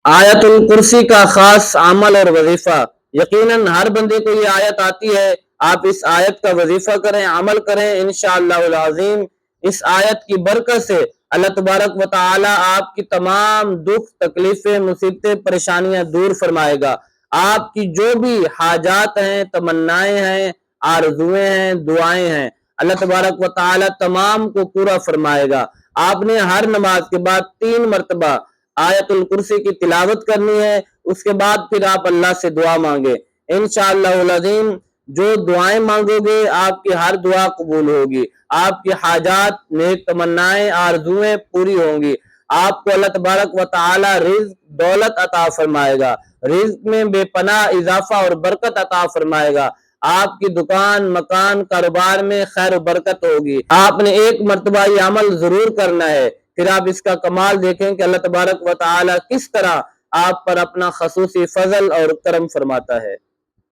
آیت الکرسی کا خاص عمل اور وظیفہ۔ یقیناً ہر بندے کو یہ آیت آتی ہے، آپ اس آیت کا وظیفہ کریں، عمل کریں، انشاءاللہ العظیم اس آیت کی برکت سے اللہ تبارک و تعالی آپ کی تمام دکھ، تکلیفیں، مصیبتیں، پریشانیاں دور فرمائے گا۔ آپ کی جو بھی حاجات ہیں، تمنائیں ہیں، آرزویں ہیں، دعائیں ہیں، اللہ تبارک و تعالی تمام کو پورا فرمائے گا۔ آپ نے ہر نماز کے بعد 3 مرتبہ آیت الکرسی کی تلاوت کرنی ہے، اس کے بعد پھر آپ اللہ سے دعا مانگے۔ انشاءاللہ العظیم جو دعائیں مانگو گے آپ کی ہر دعا قبول ہوگی، آپ کی حاجات، نیک تمنائیں، آرزویں پوری ہوں گی۔ آپ کو اللہ تبارک و تعالی رزق، دولت عطا فرمائے گا، رزق میں بے پناہ اضافہ اور برکت عطا فرمائے گا۔ آپ کی دکان، مکان، کاروبار میں خیر و برکت ہوگی۔ آپ نے 1 مرتبہ یہ عمل ضرور کرنا ہے، پھر آپ اس کا کمال دیکھیں کہ اللہ تبارک و تعالی کس طرح آپ پر اپنا خصوصی فضل اور کرم فرماتا ہے۔